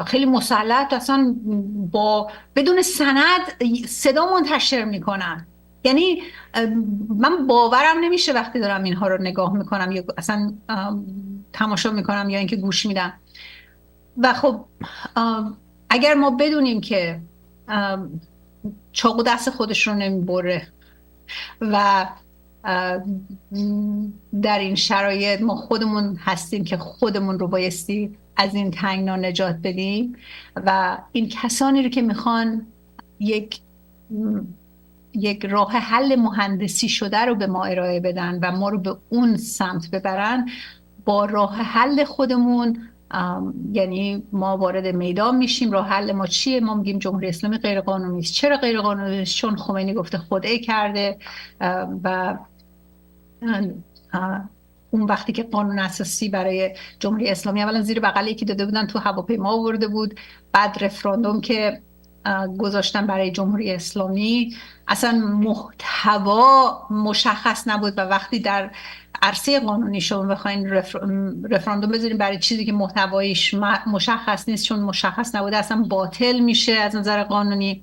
خیلی مسلط اصلا با بدون سند صدا منتشر میکنن، یعنی من باورم نمیشه وقتی دارم اینها رو نگاه میکنم یا اصلا تماشا میکنم یا اینکه گوش میدم. و خب اگر ما بدونیم که چاقو دست خودش رو نمیبره و در این شرایط ما خودمون هستیم که خودمون رو بایستی از این تنگنا نجات بدیم و این کسانی رو که میخوان یک راه حل مهندسی شده رو به ما ارائه بدن و ما رو به اون سمت ببرن، با راه حل خودمون یعنی ما وارد میدان میشیم. راه حل ما چیه؟ ما میگیم جمهوری اسلامی غیر قانونی است. چرا غیر قانونی است؟ چون خمینی گفته خدعه کرده و اون وقتی که قانون اساسی برای جمهوری اسلامی اولا زیر بغل یکی داده بودن تو هواپیما آورده بود، بعد رفراندوم که گذاشتن برای جمهوری اسلامی اصلا محتوا مشخص نبود و وقتی در عرصه قانونی شما بخواین رفراندوم بذارین برای چیزی که محتوایش مشخص نیست، چون مشخص نبوده اصلا باطل میشه از نظر قانونی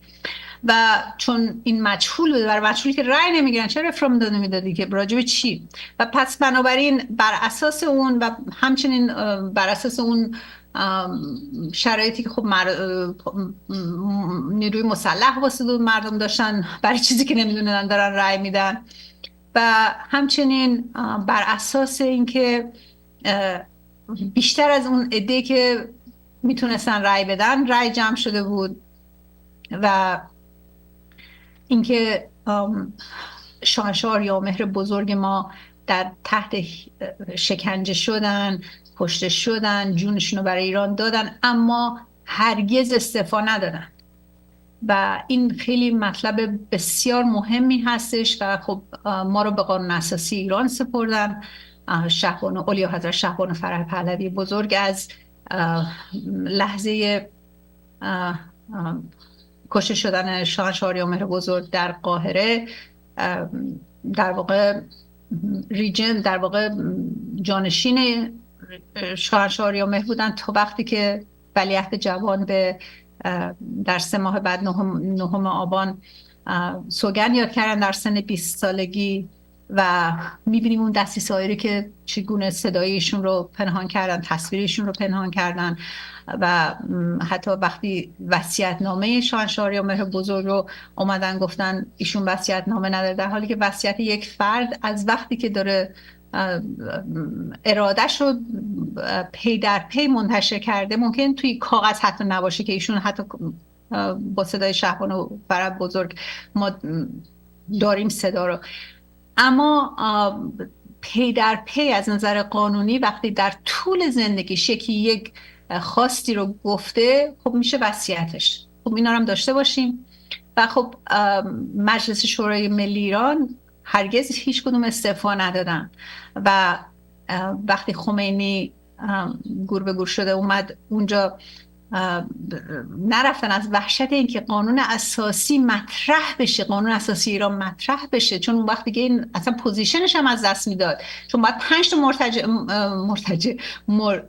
و چون این مجهول بوده، برای مجهولی که رأی نمیگیرن چرا رفراندوم نمیدادی که راجع به چی؟ و پس بنابراین بر اساس اون و همچنین بر اساس اون شرایطی که خب نیروی مسلح واسه مردم داشتن برای چیزی که نمیدونن دارن رأی میدن و همچنین بر اساس اینکه بیشتر از اون عده که میتونستن رأی بدن رأی جمع شده بود و اینکه شاهنشاه یا مهر بزرگ ما در تحت شکنجه شدن، کشته شدن، جونشون رو برای ایران دادن اما هرگز استعفا ندادن و این خیلی مطلب بسیار مهمی هستش و خب ما رو به قانون اساسی ایران سپردن. شهبانو اولیا حضرت شهبانو فرح پهلوی بزرگ از لحظه کشته شدن شاهنشاه آریامهر بزرگ در قاهره در واقع ریجن در واقع جانشین شاهنشاه آریامهر بودن تا وقتی که ولیعهد جوان به در 3 ماه بعد 9 آبان سوگند یاد کردن در سن 20 سالگی و میبینیم اون دستیسایی که چگونه صدایشون رو پنهان کردن، تصویرشون رو پنهان کردن و حتی وقتی وصیت‌نامه شاهنشاه آریامهر بزرگ رو اومدن گفتن ایشون وصیت‌نامه نداره، در حالی که وصیت یک فرد از وقتی که داره ارادهش رو پی در پی منتشر کرده ممکن توی کاغذ حتی نباشه که ایشون حتی با صدای شهبان و فرد بزرگ ما داریم صدا رو، اما پی در پی از نظر قانونی وقتی در طول زندگیش یکی یک خواستی رو گفته خب میشه وصیتش. خب اینا رو هم داشته باشیم. و خب مجلس شورای ملی ایران هرگز هیچ کدوم استعفا ندادن و وقتی خمینی گور به گور شده اومد اونجا نرفتن از وحشت اینکه قانون اساسی مطرح بشه، قانون اساسی ایران مطرح بشه، چون اون وقت دیگه این اصلا پوزیشنش هم از دست میداد، چون بعد 5 تا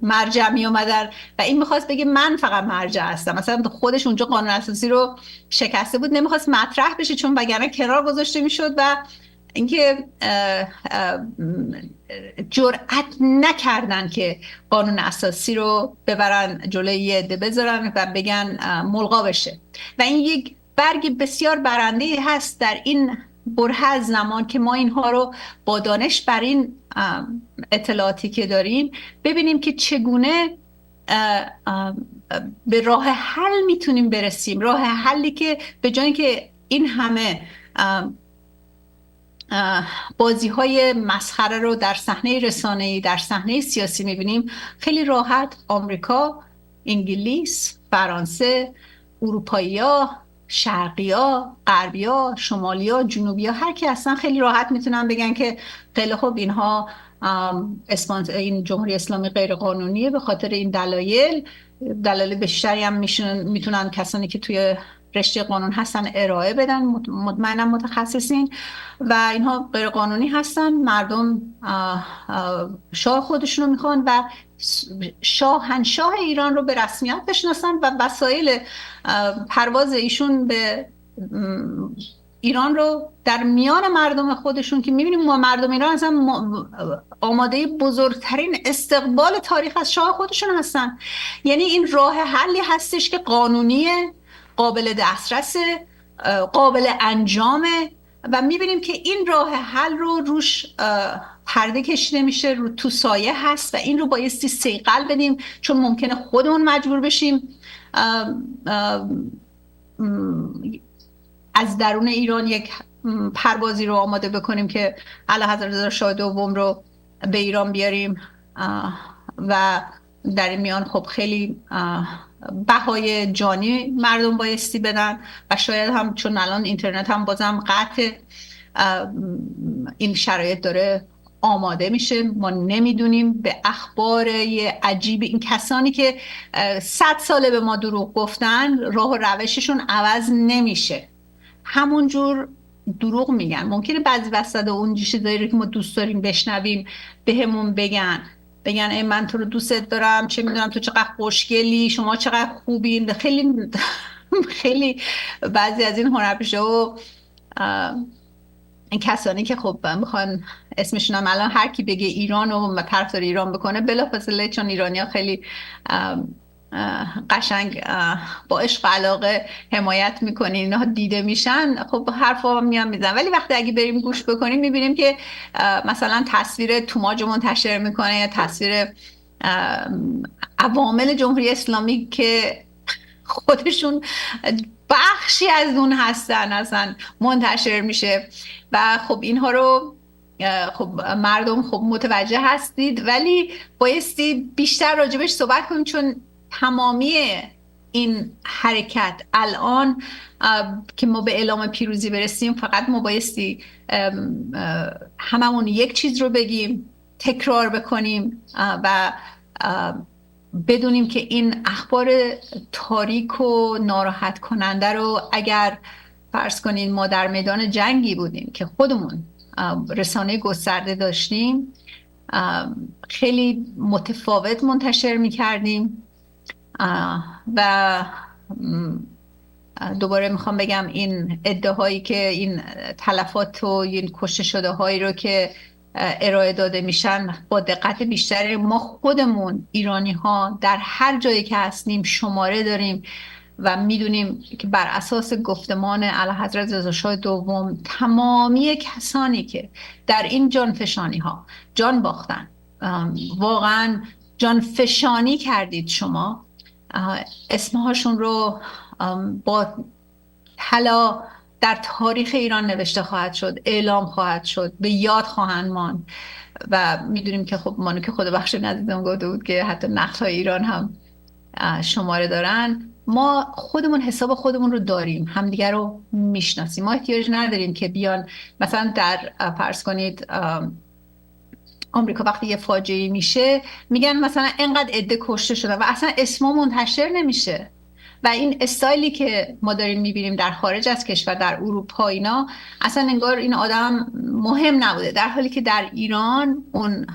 مرجع می اومدن و این میخواست بگه من فقط مرجع هستم، مثلا خودش اونجا قانون اساسی رو شکسته بود، نمیخواست مطرح بشه چون وگرنه کنار گذاشته میشد و اینکه جرأت نکردن که قانون اساسی رو ببرن جلوی یه عده بذارن و بگن ملغا بشه. و این یک برگ بسیار برنده هست در این بره از زمان که ما اینها رو با دانش بر این اطلاعاتی که داریم ببینیم که چگونه به راه حل میتونیم برسیم، راه حلی که به جای که این همه بازی های مسخره رو در صحنه رسانه‌ای، در صحنه سیاسی میبینیم، خیلی راحت آمریکا، انگلیس، فرانسه، اروپایی‌ها، شرقی‌ها، غربی‌ها، شمالی‌ها، جنوبی‌ها، هر کی هستن خیلی راحت میتونن بگن که خیلی خوب اینها این جمهوری اسلامی غیر قانونیه به خاطر این دلایل بیشتری هم میتونن کسانی که توی رشته قانون هستن ارائه بدن، مطمئنا متخصصین، و اینها غیر قانونی هستن. مردم شاه خودشون رو میخوان و شاهنشاه ایران رو به رسمیت بشناسن و وسایل پرواز ایشون به ایران رو در میان مردم خودشون که میبینیم ما مردم ایران اصلا آماده بزرگترین استقبال تاریخ از شاه خودشون هستن. یعنی این راه حلی هستش که قانونیه، قابل دسترس، قابل انجامه و میبینیم که این راه حل رو روش پرده کشیده میشه، رو تو سایه هست و این رو بایستی صیقل بدیم، چون ممکنه خودمون مجبور بشیم از درون ایران یک پروازی رو آماده بکنیم که اعلیحضرت رضا شاه دوم رو به ایران بیاریم و در این میان خب خیلی بهای جانی مردم بایستی بدن و شاید هم چون الان اینترنت هم بازم قطع این شرایط داره آماده میشه، ما نمیدونیم. به اخبار عجیب این کسانی که 100 ساله به ما دروغ گفتن راه و روششون عوض نمیشه، همونجور دروغ میگن. ممکنه بعضی وسط اون چیزایی که ما دوست داریم بشنویم بهمون بگن ای من تو رو دوست دارم، چه میدونم تو چقدر خوشگلی، شما چقدر خوبین. خیلی خیلی بعضی از این هنرپیشه‌ها و این کسانی که خب میخوان اسمشون هم الان هر کی بگه ایران و طرفدار ایران بکنه بلافاصله، چون ایرانی‌ها خیلی قشنگ با عشق و علاقه حمایت میکنین، اینها دیده میشن، خب حرفا میان میزنن. ولی وقتی اگه بریم گوش بکنیم میبینیم که مثلا تصویر توماج منتشر میکنه یا تصویر عوامل جمهوری اسلامی که خودشون بخشی از اون هستن اصلا منتشر میشه و خب اینها رو خب مردم خب متوجه هستید، ولی بایستی بیشتر راجبش صحبت کنیم، چون تمامی این حرکت الان که ما به اعلام پیروزی برسیم فقط ما بایستی هممون یک چیز رو بگیم، تکرار بکنیم و بدونیم که این اخبار تاریک و ناراحت کننده رو اگر فرض کنین ما در میدان جنگی بودیم که خودمون رسانه گسترده داشتیم خیلی متفاوت منتشر می‌کردیم و دوباره میخوام بگم این ادعاهایی که این تلفات و این کشته شده هایی رو که ارائه داده میشن با دقت بیشتری ما خودمون ایرانی ها در هر جایی که هستیم شماره داریم و میدونیم که بر اساس گفتمان اعلیحضرت رضا شاه دوم تمامی کسانی که در این جانفشانی ها جان باختن، واقعا جانفشانی کردید شما، اسمهاشون رو با طلا در تاریخ ایران نوشته خواهد شد، اعلام خواهد شد، به یاد خواهند ماند و میدونیم که خب مانو که خدا بخش ندیدم گفته بود که حتی نقدهای ایران هم شماره دارن. ما خودمون حساب خودمون رو داریم، همدیگر رو میشناسیم، ما احتیاج نداریم که بیان مثلا در فرض کنید آمریکا وقتی یه فاجعه میشه میگن مثلا اینقدر عده کشته شده و اصلا اسم منتشر نمیشه و این استایلی که ما داریم میبینیم در خارج از کشور در اروپا اینا اصلا انگار این آدم مهم نبوده، در حالی که در ایران اون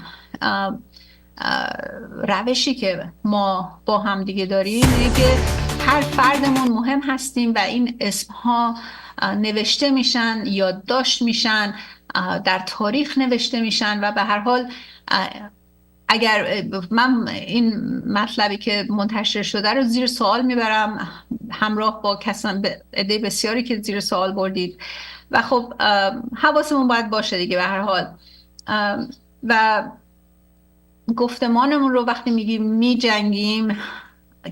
روشی که ما با هم دیگه داریم اینه که هر فردمون مهم هستیم و این اسمها نوشته میشن، یادداشت میشن، در تاریخ نوشته میشن و به هر حال اگر من این مطلبی که منتشر شده رو زیر سوال میبرم همراه با عده بسیاری که زیر سوال بردید و خب حواسمون باید باشه دیگه به هر حال و گفتمانمون رو وقتی میگیم میجنگیم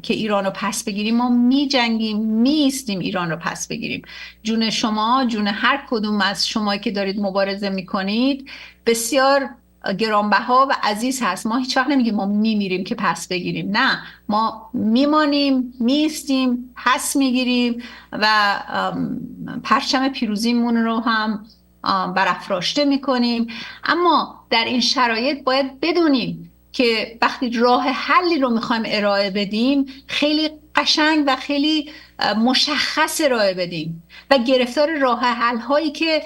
که ایران رو پس بگیریم، ما میجنگیم، میستیم ایران رو پس بگیریم. جون شما، جون هر کدوم از شما که دارید مبارزه میکنید بسیار گرانبها و عزیز هست. ما هیچ وقت نمیگیم ما میمیریم که پس بگیریم، نه، ما میمانیم، میستیم، پس میگیریم و پرچم پیروزیمون رو هم برافراشته میکنیم. اما در این شرایط باید بدونیم که وقتی راه حلی رو میخوایم ارائه بدیم خیلی قشنگ و خیلی مشخص ارائه بدیم و گرفتار راه حل هایی که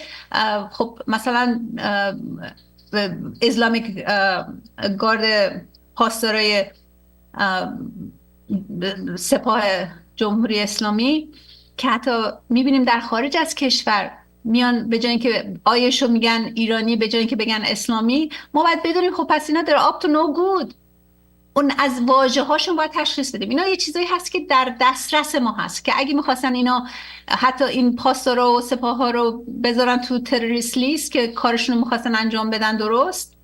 خب مثلا اسلامیک گارد پاسدارای سپاه جمهوری اسلامی که حتی میبینیم در خارج از کشور میان به جای اینکه آیشو میگن ایرانی به جای اینکه بگن اسلامی، ما باید بدونیم خب پس اینا در up to no good، اون از واژه هاشون باید تشخیص بدیم. اینا یه چیزایی هست که در دسترس ما هست که اگه میخواستن اینا حتی این پاسدارا و سپاه ها رو بذارن تو تروریست لیست که کارشون رو میخواستن انجام بدن درست،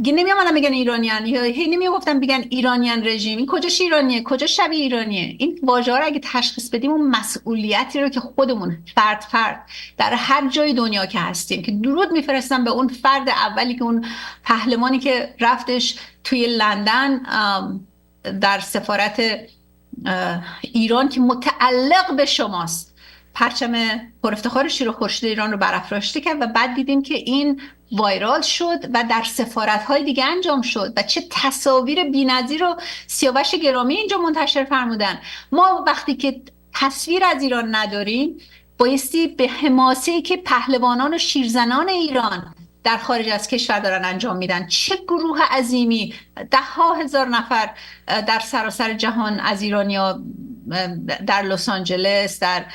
نمیامدن بگن ایرانیان یا هی نمیگفتن بگن ایرانیان رژیم، این کجاش ایرانیه، کجا شبیه ایرانیه. این واژه ها رو اگه تشخیص بدیم اون مسئولیتی رو که خودمون فرد در هر جای دنیا که هستیم که درود میفرستم به اون فرد اولی که اون پهلوانی که رفتش توی لندن در سفارت ایران که متعلق به شماست پرچم پر افتخار شیر و خورشید ایران رو برافراشته کرد و بعد دیدیم که این وایرال شد و در سفارت‌های دیگه انجام شد و چه تصاویر بی‌نظیر و سیاوش گرامی اینجا منتشر فرمودن. ما وقتی که تصویر از ایران نداریم بایستی به حماسه‌ای که پهلوانان و شیرزنان ایران در خارج از کشور دارن انجام میدن، چه گروه عظیمی، 10,000 نفر در سراسر جهان از ایرانیا در لس آنجلس، در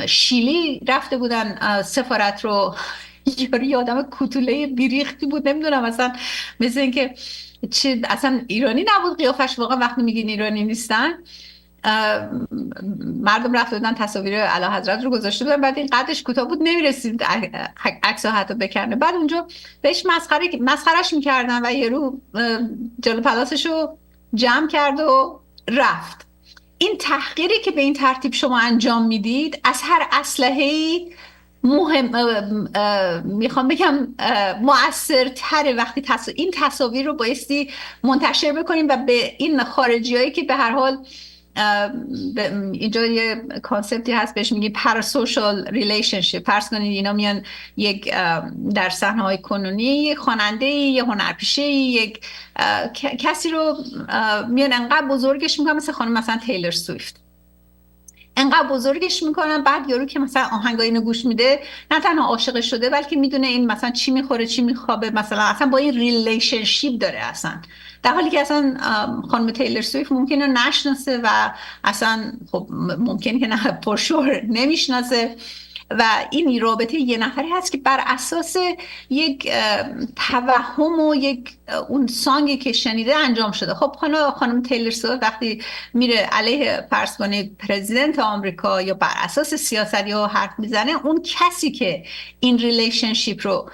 شیلی رفته بودن سفارت رو. یه آدم کوتوله بیریختی بود، نمیدونم اصلا مثل اینکه چه اصلا ایرانی نبود قیافش، واقعا وقتی میگین ایرانی نیستن. مردم رفته بودن تصاویر اعلیحضرت رو گذاشته بودن، بعد این قدش کوتاه بود نمیرسید عکس‌ها حتی بکنه، بعد اونجا بهش مسخرهش میکردن و یه رو جلو پلاسش رو جمع کرد و رفت. این تحقیری که به این ترتیب شما انجام میدید از هر اسلحه‌ای میخوام بگم مؤثرتره وقتی این تصاویر رو بایستی منتشر بکنیم و به این خارجیایی که به هر حال اینجا یه کانسپتی هست بهش میگی پاراسوشال ریلیشنشیپ، فرض کنید اینا میان یک در صحنه‌های کنونی یک خواننده، یک هنرپیشه، یک کسی رو میان انقدر بزرگش میکنن مثل خانم مثلا تیلر سویفت، انقدر بزرگش میکنن، بعد یارو که مثلا آهنگای اینو گوش میده نه تنها عاشقش شده بلکه میدونه این مثلا چی میخوره چی میخوابه، مثلا اصلا با این ریلیشنشیپ داره اصلا، در حالی که اصلا خانم تیلر سویفت ممکنه نشناسه و اصلا خب ممکنه که نه پرشور نمیشناسه و این رابطه یه نفری هست که بر اساس یک توهم و یک اون سانگی که شنیده انجام شده. خب خانم تیلر سویفت وقتی میره علیه فرض کنید پرزیدنت آمریکا یا بر اساس سیاست یا حرف میزنه، اون کسی که این ریلیشنشیپ رو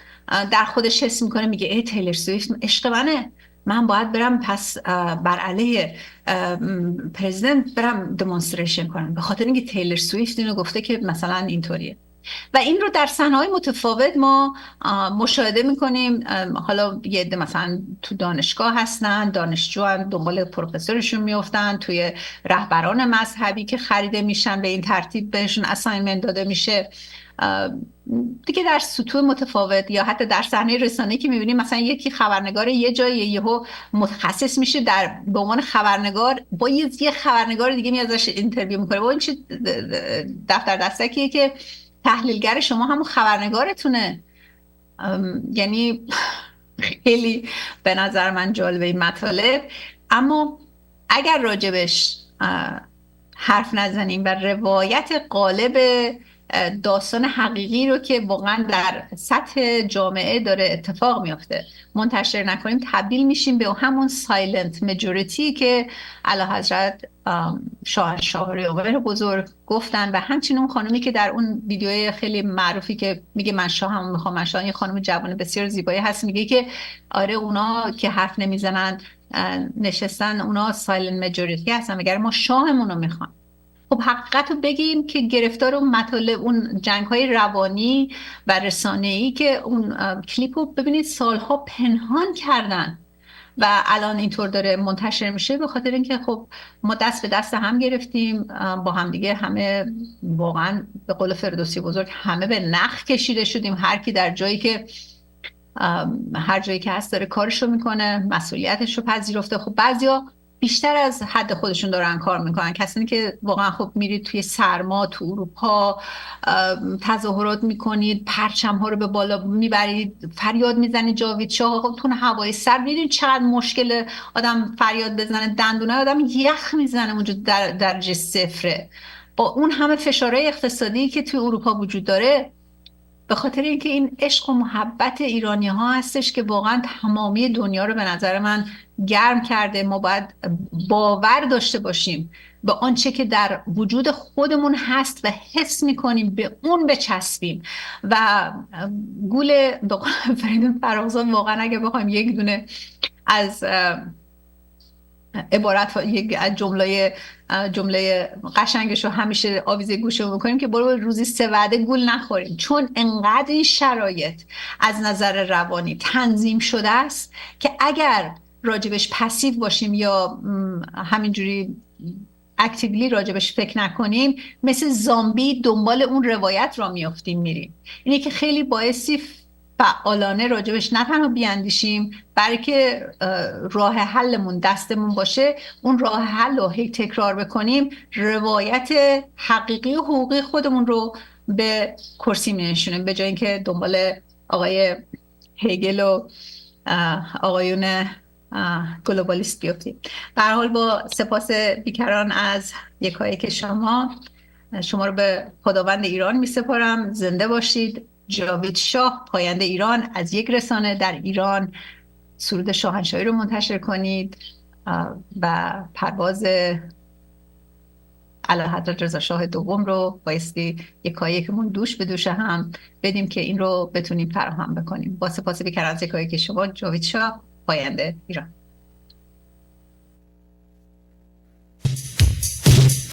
در خودش حس میکنه میگه ای تیلر سویفت عشق منه، من باید برم پس بر علیه پرزیدنت برم دمونستریشن کنم، به خاطر اینکه تیلر سویفت اینو گفته که مثلا اینطوریه. و این رو در صحنه‌های متفاوت ما مشاهده میکنیم. حالا یه عده مثلا تو دانشگاه هستن، دانشجو هم دنبال پروفسورشون میافتن، توی رهبران مذهبی که خریده میشن به این ترتیب بهشون اساینمنت داده میشه دیگه، در سطوح متفاوت، یا حتی در صحنه رسانه‌ای که می‌بینیم مثلا یکی خبرنگار یه جایی یهو متخصص میشه در به عنوان خبرنگار، با یه خبرنگار دیگه میاد ازش اینترویو میکنه. با این چه دفتر دستکیه که تحلیلگر شما همون خبرنگارتونه. یعنی خیلی به نظر من جالبه این مطالب، اما اگر راجبش حرف نزنیم و روایت قالب داستان حقیقی رو که واقعا در سطح جامعه داره اتفاق میفته منتشر نکنیم، تبدیل میشیم به همون سایلنت مجوریتی که اعلیحضرت شاهریار بزرگ گفتن. و همچنین اون خانومی که در اون ویدیوی خیلی معروفی که میگه من شاهم میخوام من شاه، یه خانم جوان بسیار زیبایی هست، میگه که آره اونا که حرف نمیزنن نشستن اونا سایلنت مجوریتی هستن، مگر ما شاهمون رو میخوام. خب حقیقت رو بگیم که گرفتار اون مطالب، اون جنگ‌های روانی و رسانه‌ای که اون کلیپ رو ببینید سالها پنهان کردن و الان اینطور داره منتشر میشه، به خاطر اینکه خب ما دست به دست هم گرفتیم با هم دیگه، همه واقعا به قول فردوسی بزرگ همه به نخ کشیده شدیم، هر کی در جایی که هر جایی که هست داره کارشو میکنه، مسئولیتش رو پذیرفته. خب بعضیا بیشتر از حد خودشون دارن کار میکنن، کسانی که واقعا خب میرید توی سرما تو اروپا تظاهرات میکنید، پرچم ها رو به بالا میبرید، فریاد میزنید جاوید شاه، خب تو هوای سر میدونید چقدر مشکل آدم فریاد بزنه، دندونه آدم یخ میزنه اونجا در درجه صفره، با اون همه فشارهای اقتصادی که توی اروپا وجود داره. به خاطر اینکه این عشق و محبت ایرانی ها هستش که واقعا تمامی دنیا رو به نظر من گرم کرده. ما باید باور داشته باشیم به آنچه که در وجود خودمون هست و حس میکنیم به اون بچسبیم. و گول فریدون فرخزاد واقعا اگه بخوایم یک دونه از عبارت یک جمله قشنگش رو همیشه آویزه گوشمون میکنیم که برو روزی 3 وعده گول نخوریم، چون انقدر این شرایط از نظر روانی تنظیم شده است که اگر راجبش پسیو باشیم یا همینجوری اکتیولی راجبش فکر نکنیم، مثل زامبی دنبال اون روایت را میافتیم میریم. اینه که خیلی باعثی فعالانه راجبش نه تنها بیاندیشیم، بلکه راه حلمون دستمون باشه، اون راه حل رو هی تکرار بکنیم، روایت حقیقی و حقوقی خودمون رو به کرسی می‌نشونیم، به جای اینکه دنبال آقای هگل و آقایون گلوبالیست بیافتیم. به هر حال با سپاس بیکران از یکایک شما رو به خداوند ایران می‌سپارم. زنده باشید. جاوید شاه، پاینده ایران، از یک رسانه در ایران. سرود شاهنشاهی رو منتشر کنید و پرواز اعلیحضرت رضا شاه دوم رو بایستی یکایکمون دوش به دوش هم بدیم که این رو بتونیم فراهم بکنیم. با سپاس بیکران از یکایک شما، جاوید شاه، پاینده ایران.